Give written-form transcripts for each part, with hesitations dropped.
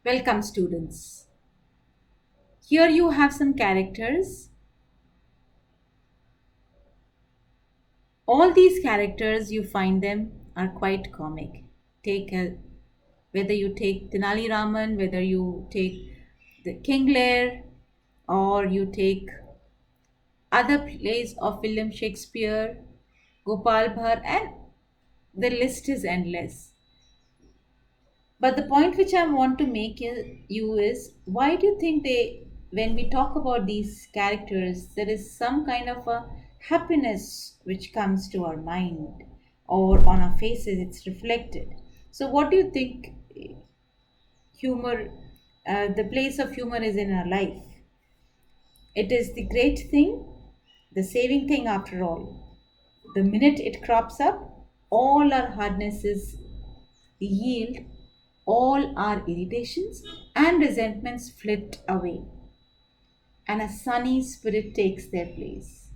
Welcome, students. Here you have some characters. All these characters, you find them are quite comic. Whether you take Tenali Raman, whether you take the King Lear, or you take other plays of William Shakespeare, Gopal Bhatt, and the list is endless. But the point which I want to make you is why do you think when we talk about these characters, there is some kind of a happiness which comes to our mind or on our faces, it's reflected. So, what do you think humor, the place of humor is in our life? It is the great thing, the saving thing after all. The minute it crops up, all our hardnesses yield, all our irritations and resentments flit away, and a sunny spirit takes their place.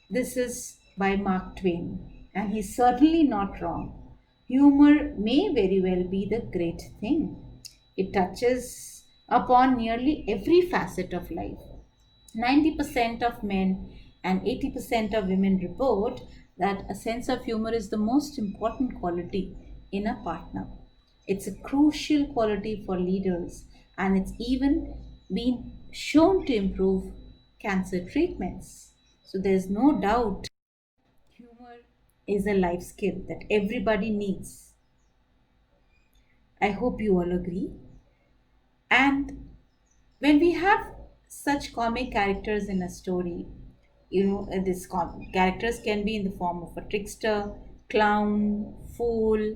This is by Mark Twain, and he's certainly not wrong. Humor may very well be the great thing. It touches upon nearly every facet of life. 90% of men and 80% of women report that a sense of humor is the most important quality in a partner. It's a crucial quality for leaders, and it's even been shown to improve cancer treatments. So there's no doubt humor is a life skill that everybody needs. I hope you all agree. And when we have such comic characters in a story, characters can be in the form of a trickster, clown, fool,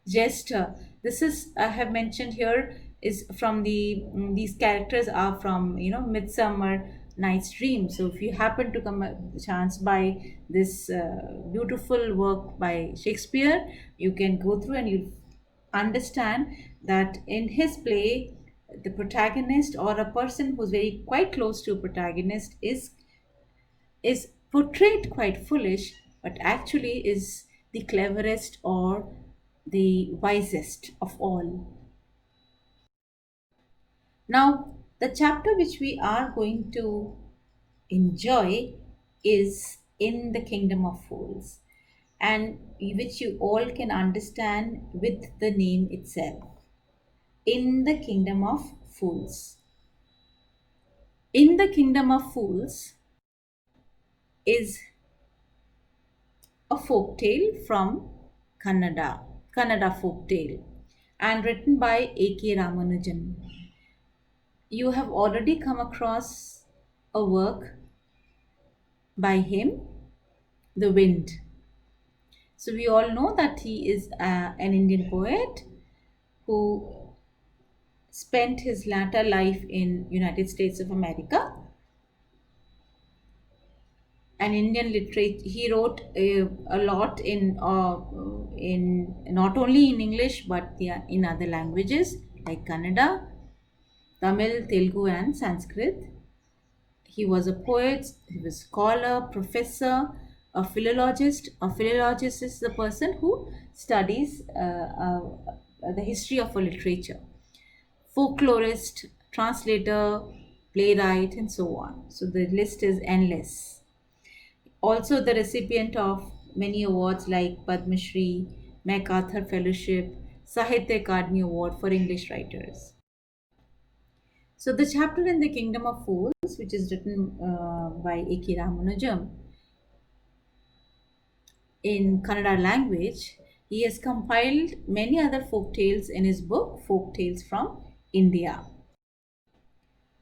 jester. This is I have mentioned here is from these characters are from Midsummer Night's Dream. So if you happen to come a chance by this beautiful work by Shakespeare, you can go through and you understand that in his play the protagonist or a person who's very quite close to a protagonist is portrayed quite foolish but actually is the cleverest or the wisest of all. Now the chapter which we are going to enjoy is in the kingdom of fools, and which you all can understand with the name itself, in the kingdom of fools. In the kingdom of fools is a folk tale from Kannada folk tale, and written by A.K. Ramanujan. You have already come across a work by him, The Wind. So we all know that he is an Indian poet who spent his latter life in United States of America. An Indian literate. He wrote a lot in not only in English but in other languages like Kannada, Tamil, Telugu, and Sanskrit. He was a poet. He was a scholar, professor, a philologist. A philologist is the person who studies the history of a literature. Folklorist, translator, playwright, and so on. So the list is endless. Also the recipient of many awards like Padma Shri, MacArthur Fellowship, Sahitya Akademi Award for English writers. So the chapter in the Kingdom of Fools, which is written by A.K. Ramanujan in Kannada language, he has compiled many other folk tales in his book Folk Tales from India.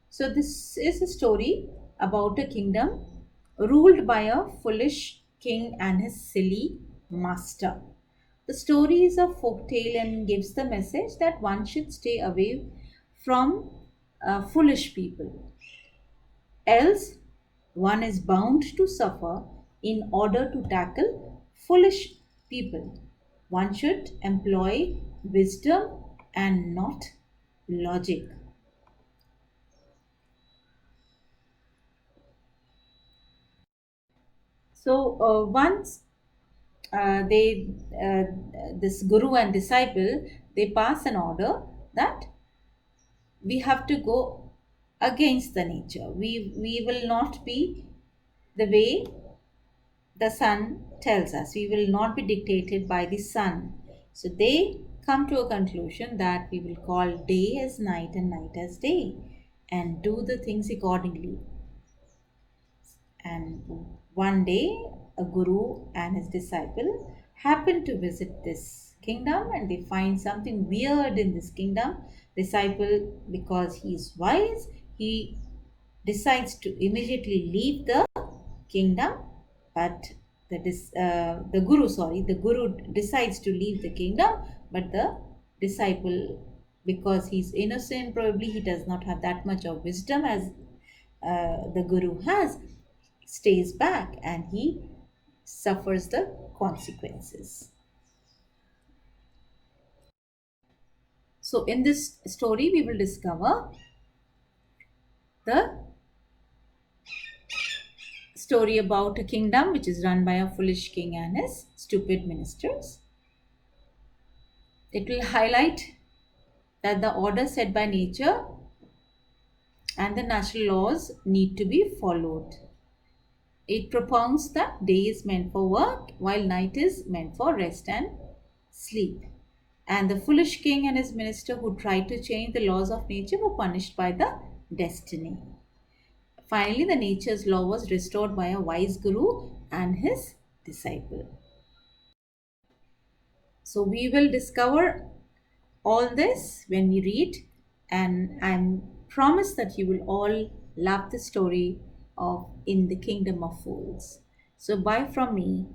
So this is a story about a kingdom ruled by a foolish king and his silly master. The story is a folk tale and gives the message that one should stay away from foolish people. Else, one is bound to suffer in order to tackle foolish people. One should employ wisdom and not logic. So once they this guru and disciple, they pass an order that we have to go against the nature. We will not be the way the sun tells us. We will not be dictated by the sun. So they come to a conclusion that we will call day as night and night as day and do the things accordingly. And one day, a guru and his disciple happen to visit this kingdom and they find something weird in this kingdom. Disciple, because he is wise, he decides to immediately leave the kingdom, but the guru decides to leave the kingdom, but the disciple, because he's innocent, probably he does not have that much of wisdom as the guru has, stays back and he suffers the consequences. So, in this story, we will discover the story about a kingdom which is run by a foolish king and his stupid ministers. It will highlight that the order set by nature and the natural laws need to be followed. It propounds that day is meant for work while night is meant for rest and sleep. And the foolish king and his minister who tried to change the laws of nature were punished by the destiny. Finally, the nature's law was restored by a wise guru and his disciple. So, we will discover all this when we read, and I promise that you will all love the story of In the Kingdom of Fools. So, bye from me.